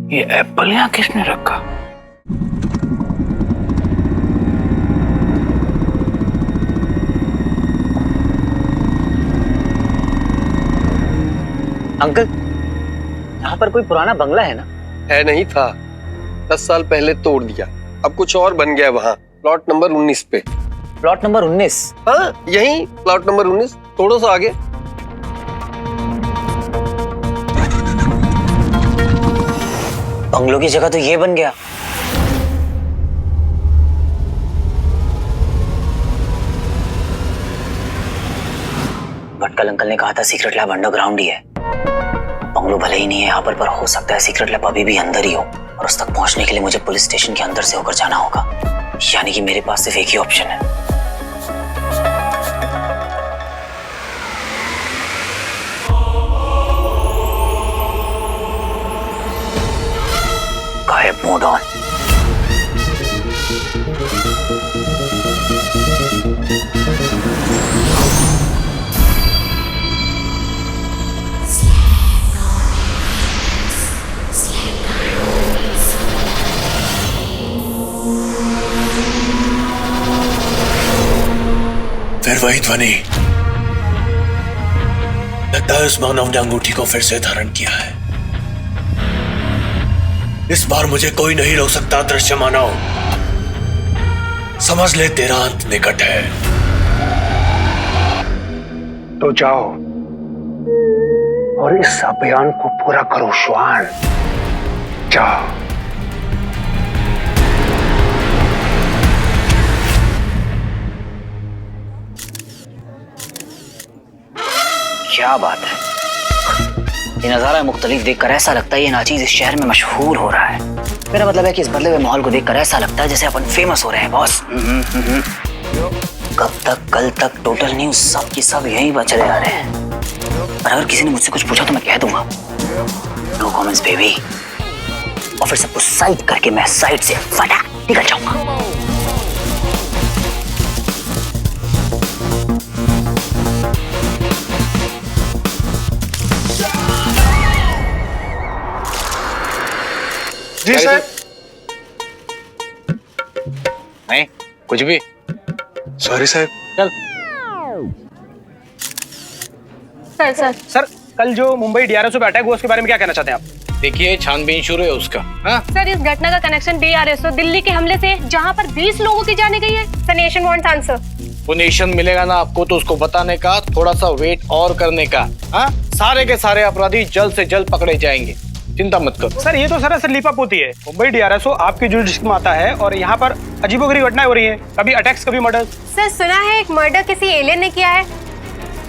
ये एप्पल यहाँ किसने रखा? अंकल, यहाँ पर कोई पुराना बंगला है ना? है नहीं था, 10 साल पहले तोड़ दिया, अब कुछ और बन गया वहाँ, प्लॉट नंबर 19 पे। Plot number 19? हाँ, यही प्लॉट नंबर 19, थोड़ा सा आगे। बंगलों की जगह तो ये बन गया। भटकल अंकल ने कहा था सीक्रेट लैब अंडरग्राउंड ही है। बंगलो भले ही नहीं है यहाँ पर हो सकता है सीक्रेट लैब अभी भी अंदर ही हो, और उस तक पहुंचने के लिए मुझे पुलिस स्टेशन के अंदर से होकर जाना होगा। यानी कि मेरे पास सिर्फ एक ही ऑप्शन है। गायब मोड ऑन। फिर वही ध्वनि। लगता है उस मानव ने अंगूठी को फिर से धारण किया है। इस बार मुझे कोई नहीं रोक सकता। दृश्य मानव, समझ ले तेरा अंत निकट है। तो जाओ और इस अभियान को पूरा करो श्वान, जाओ। क्या बात है, ये नजारा मुख्तलिफ देखकर ऐसा लगता है ये नाचीज इस शहर में मशहूर हो रहा है। मेरा मतलब है कि इस बदले हुए माहौल को देखकर ऐसा लगता है जैसे अपन फेमस हो रहे हैं बॉस। कब तक, कल तक टोटल न्यूज सब की सब यहीं पर चले आ रहे हैं, और अगर किसी ने मुझसे कुछ पूछा तो मैं कह दूंगा नो कमेंट्स बेबी, और फिर सबको साइड करके मैं साइड से फटा निकल जाऊंगा। जी सर। नहीं कुछ भी। Sorry sir. चल। सर कल जो मुंबई डीआरएसओ पे अटैक हुआ उसके बारे में क्या कहना चाहते हैं आप? देखिए छानबीन शुरू है उसका। हाँ? सर इस घटना का कनेक्शन डीआरएसओ दिल्ली के हमले से जहां पर 20 लोगों की जाने गई है। The nation wants answer. वो नेशन मिलेगा ना आपको तो उसको बताने का, थोड़ा सा वेट और करने का। हाँ? सारे के सारे अपराधी जल्द से जल्द पकड़े जाएंगे, चिंता मत करो। सर ये तो सरासर लीपअप होती है। मुंबई डीआरएसओ आपकी जुरिडिक्शन में आता है और यहाँ पर अजीबोगरीब घटनाएं हो रही हैं, कभी अटैक्स कभी मर्डर। सर सुना है एक मर्डर किसी एलियन ने किया है।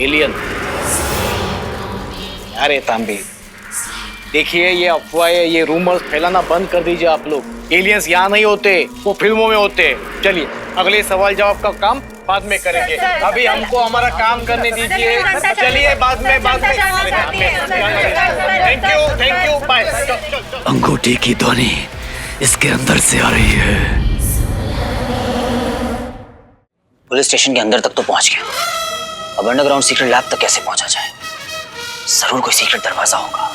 एलियन? अरे तांबे देखिए ये अफवाह है, ये रूमर्स फैलाना बंद कर दीजिए आप लोग। एलियंस यहाँ नहीं होते, वो फिल्मों में होते हैं। चलिए अगले सवाल जवाब का काम बाद में करेंगे, अभी हमको हमारा काम करने दीजिए। चलिए बाद में थैंक यू बाय। अंगूठी की ध्वनि इसके अंदर से आ रही है। पुलिस स्टेशन के अंदर तक तो पहुंच गया, अब अंडरग्राउंड सीक्रेट लैब तक कैसे पहुंचा जाए? जरूर कोई सीक्रेट दरवाजा होगा।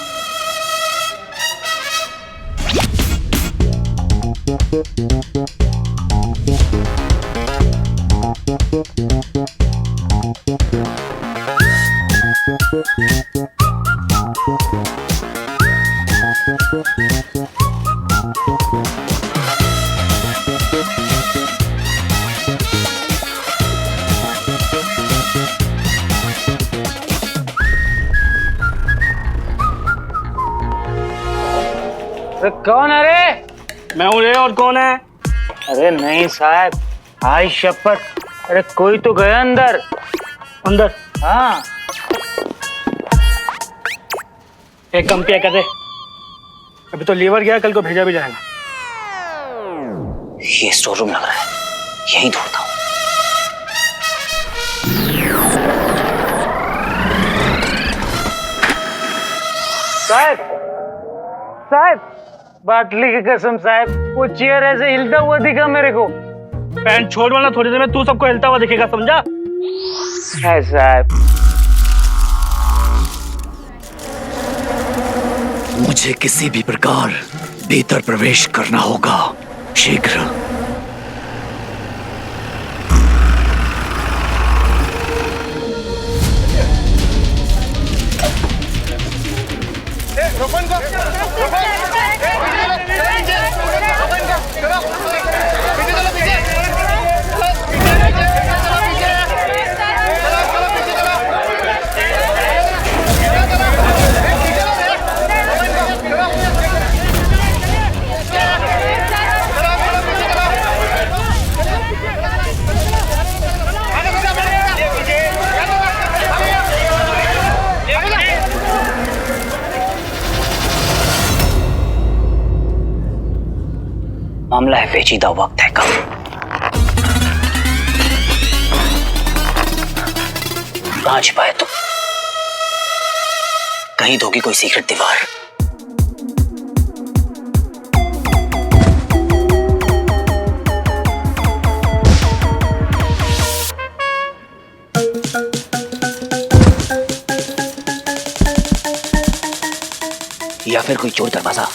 कौन है रे? मैं हूँ रे, और कौन है? अरे नहीं साहब, आई शपथ, अरे कोई तो गया अंदर। अंदर? हाँ। एक कम पिया कर दे, अभी तो लीवर गया, कल को भेजा भी जाएगा। ये स्टोर रूम लग रहा है, यहीं ढूंढता हूँ। साहब साहब, बाटली की कसम साहब, वो चेयर ऐसे हिलता हुआ दिखा मेरे को। पैंट छोड़ वाला, थोड़ी देर में तू सबको हिलता हुआ दिखेगा, समझा? है साहब। मुझे किसी भी प्रकार भीतर प्रवेश करना होगा, शीघ्र। मामला है पेचीदा, वक्त है कम। कहां छिपाए तुम? कहीं तो होगी कोई सीक्रेट दीवार। या फिर कोई चोर दरवाजा।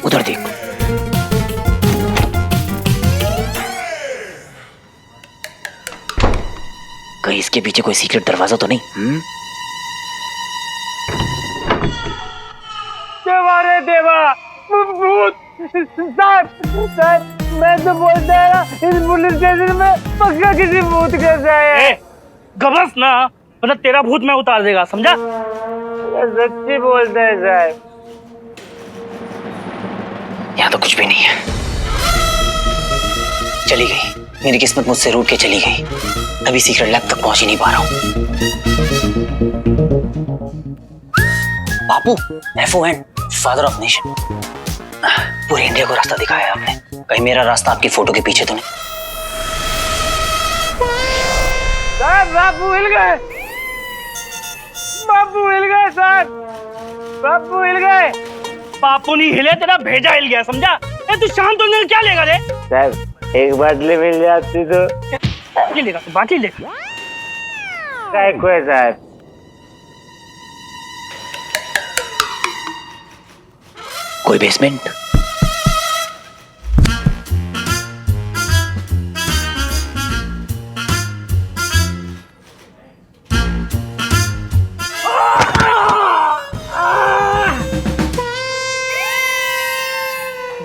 उधर देख। कहीं इसके पीछे कोई सीक्रेट दरवाजा तो नहीं? देवा रे देवा, भूत। साहब साहब, मैं तो बोलता है ना, इस पुलिस स्टेशन में पक्का किसी भूत का साया है। गबस ना, मतलब तेरा भूत मैं उतार देगा, समझा? सच्ची बोलता है साहब। यहाँ तो कुछ भी नहीं है। चली गई मेरी किस्मत, मुझसे रूठ के चली गई। अभी सीक्रेट लैब तक पहुंच ही नहीं पा रहा हूँ। बापू, FON, फादर ऑफ नेशन, पूरे इंडिया को रास्ता दिखाया आपने। कहीं मेरा रास्ता आपकी फोटो के पीछे तो नहीं? बापू हिल गए, बापू हिल गए साहब, बापू हिल गए। बापू नहीं हिले, तेरा भेजा हिल गया, समझा? ए तू शांत होने क्या लेगा रे? साहब एक बाटली मिल जाती तो ये लेगा, तू बाटली लेगा। काय को है साहब? कोई बेसमेंट?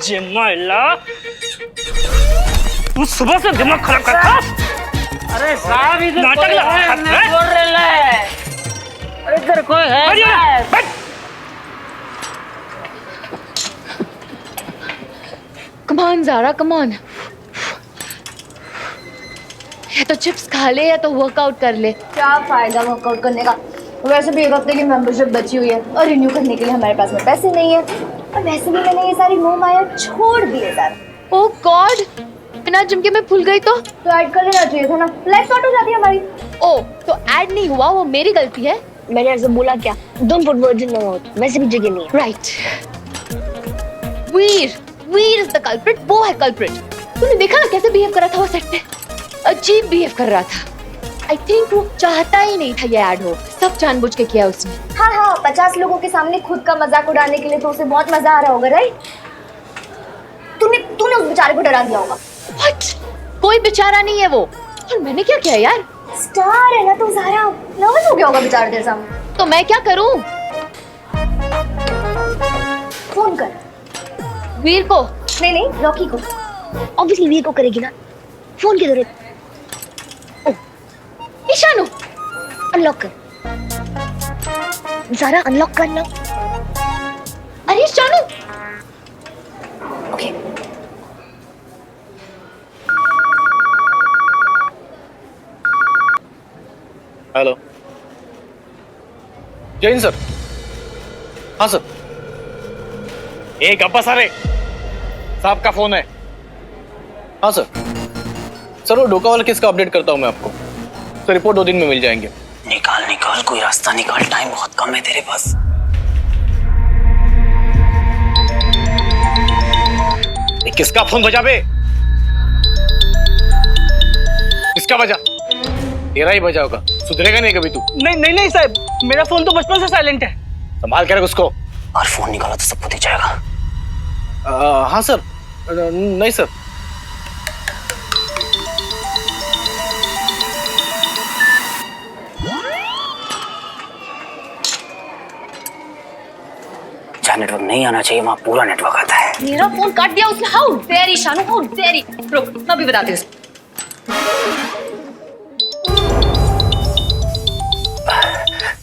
जिम्माइला, तू सुबह से दिमाग खराब करता? अरे साहब इधर नाटक कोई लगा है, मैं बोल रहा है। अरे इधर कोई है साहब। Come on, Zara, come on. या तो चिप्स खा ले या तो वर्कआउट कर ले। क्या फायदा वर्कआउट करने का? वैसे भी 1 हफ्ते की मेंबरशिप बची हुई है और रिन्यू करने के लिए हमारे पास में पैसे नहीं है। और वैसे भी मैंने ये सारी मोह माया छोड़ दी है सर। ओह गॉड, बिना जिम के मैं भूल गई तो ऐड कर लेना चाहिए था ना, लाइफ शॉर्ट हो जाती है हमारी। ओह तो ऐड नहीं हुआ, वो मेरी गलती है। मैंने ऐसे बोला क्या? Don't put words in my mouth. वैसे भी जगह नहीं है। Right. Veer is the culprit, वो है कल्प्रिट। तूने देखा ना कैसे बिहेव कर रहा था वो सेट पे? अजीब बिहेव कर रहा था। आई थिंक वो चाहता ही नहीं था ये ऐड हो, सब जानबूझ के किया उसने। हाँ 50 लोगों के सामने खुद का मजाक उड़ाने के लिए तो उसे बहुत मजा आ रहा होगा, राइट? तूने उस बेचारे को डरा दिया होगा। व्हाट? कोई बेचारा नहीं है वो। और मैंने क्या किया यार? स्टार है ना तो ज़ारा, नर्वस हो गया होगा बेचारे तेरे सामने। तो मैं क्या करूं? फोन कर वीर को। नहीं रॉकी को। ऑब्वियसली वीर को करेगी ना, फोन की जरूरत। ईशानु अनलॉक कर, ज़ारा अनलॉक कर लो। अरे Ishanu. Okay hello, Jain sir. हाँ सर। एक अब्बा सारे साहब का फोन है। हाँ सर। सर वो डोका वाला केस का अपडेट करता हूँ मैं आपको। सर रिपोर्ट 2 दिन में मिल जाएंगे। निकाल कोई रास्ता निकाल, टाइम बहुत कम है तेरे पास। किसका फोन बजा बे? किसका बजा? तेरा ही बजा होगा, सुधरेगा नहीं कभी तू। नहीं साहब, मेरा फोन तो बचपन से साइलेंट है। संभाल के रख उसको। और फोन निकाला तो सब कुछ दिख जाएगा। हाँ सर। नहीं सर। जहाँ नेटवर्क नहीं आना चाहिए वहाँ पूरा नेटवर्क आता है। मेरा फोन काट दिया उसने। How dare Ishanu, how dare. रुक मैं भी बताती हूँ।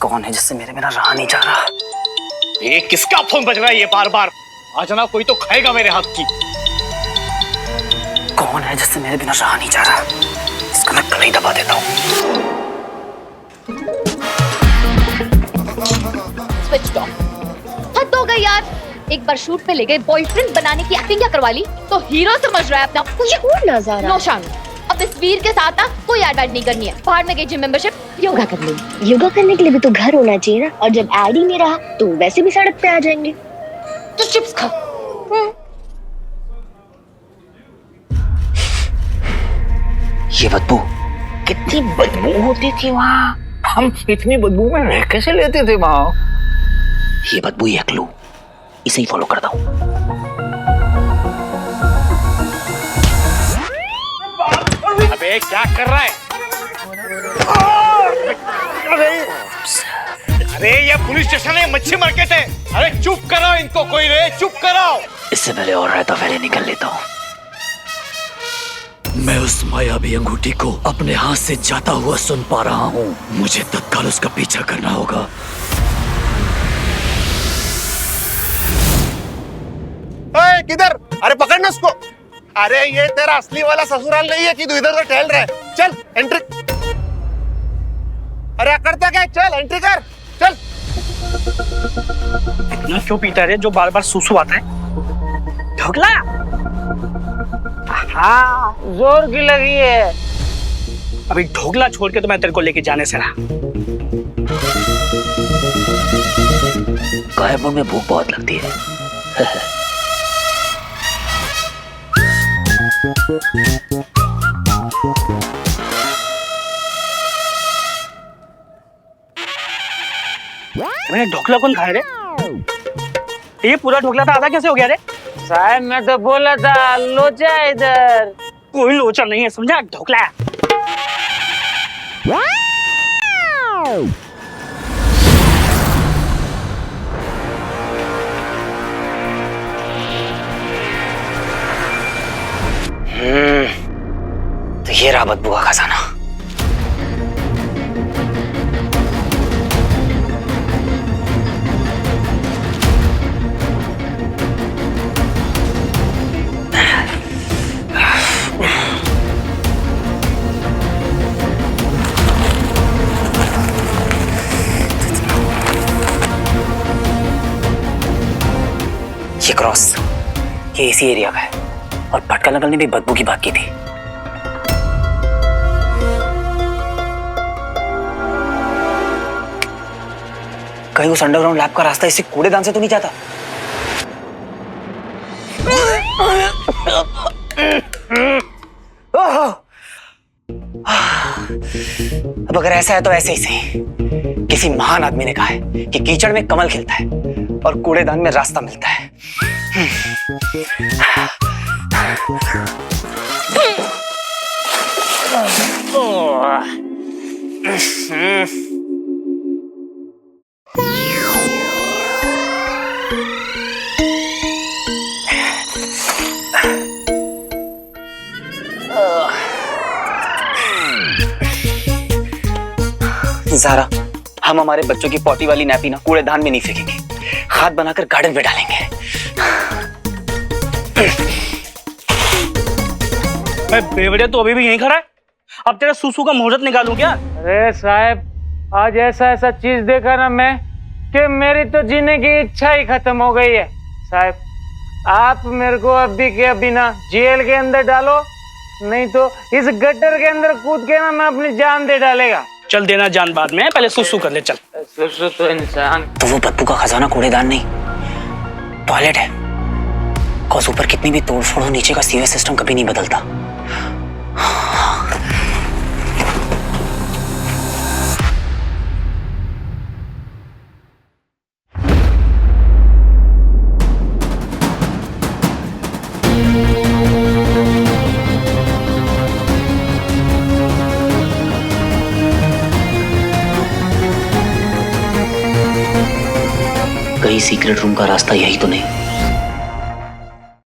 कौन है जिससे मेरे बिना रहा नहीं जा रहा? ये किसका फोन बज रहा है ये बार बार? आज ना कोई तो खाएगा मेरे हाथ की। कौन है जिससे मेरे बिना रहा नहीं जा रहा? इसको मैं कल ही दबा देता हूँ। Switch off. हद हो गई यार। एक बार शूट पे ले गए, बॉयफ्रेंड बनाने की एक्टिंग क्या करवा ली? तो हीरो समझ रहा है अपना। छोड़ नजारा। नो शानू, अब इस वीर के साथ ना कोई ऐड नहीं करनी है। बाहर में गई जिम मेंबरशिप, योगा कर लेंगे। योगा करने के लिए भी तो घर होना चाहिए ना, और जब ऐड ही नहीं रहा तो वैसे भी सड़क पे आ जाएंगे। तो चिप्स खा। ये बदबू, कितनी बदबू होती थी वहाँ। हम इतनी बदबू में रह कैसे लेते थे वहाँ? ये बदबू ही है क्लू, इसे ही फॉलो करता हूँ। अबे क्या कर रहा है? अरे ये पुलिस स्टेशन है, मच्छी मार्केट है। अरे चुप कराओ इनको, कोई रे चुप कराओ। इससे पहले और रहता पहले निकल लेता हूँ। मैं उस मायावी अंगूठी को अपने हाथ से जाता हुआ सुन पा रहा हूँ। मुझे तत्काल उसका पीछा करना होगा। किधर? अरे पकड़ना उसको। अरे ये तेरा असली वाला ससुराल नहीं है कि तू इधर उधर टहल रहा है। चल एंट्री। अरे अकड़ता क्या? चल एंट्री कर। चल। इतना क्यों पीता है जो बार बार सुसु आता है? ढोकला। हाँ जोर की लगी है। अभी ढोकला छोड़ के तो मैं तेरे को लेके जाने से रहा। गायब में भूख बहुत लगती है। मैंने ढोकला कौन खाया रे? ये पूरा ढोकला था, आधा कैसे हो गया रे? साहब मैं तो बोला था लोचा इधर। कोई लोचा नहीं है समझा, ढोकला है। तो ये रहा बदबू का खजाना। ये क्रॉस ये इसी एरिया का है और भटकल अंकल ने भी बदबू की बात की थी। कहीं उस अंडरग्राउंड लैब का रास्ता इसी कूड़ेदान से तो नहीं जाता? अब अगर ऐसा है तो ऐसे ही सही। किसी महान आदमी ने कहा है कि कीचड़ में कमल खिलता है और कूड़ेदान में रास्ता मिलता है। ज़ारा, हम हमारे बच्चों की पॉटी वाली नैपी ना कूड़ेदान में नहीं फेंकेंगे, खाद बनाकर गार्डन में डालेंगे। बेवड़े तो अभी भी यहीं खड़ा है। अब तेरा सूसू का मुहूर्त निकालूं क्या? अरे साहब आज ऐसा ऐसा चीज देखा ना मैं कि मेरी तो जीने की इच्छा ही खत्म हो गई है। साहब आप मेरे को अभी के अभी ना जेल के अंदर डालो, नहीं तो इस गटर के अंदर कूद के ना मैं अपनी जान दे डालेगा। चल देना जान बाद में, पहले सुसु कर ले। चल सुसु तो इंसान। तो वो बदबू का खजाना कूड़ेदान नहीं टॉयलेट है। कॉज ऊपर कितनी भी तोड़फोड़ हो नीचे का सीवेज सिस्टम कभी नहीं बदलता। कहीं सीक्रेट रूम का रास्ता यही तो नहीं?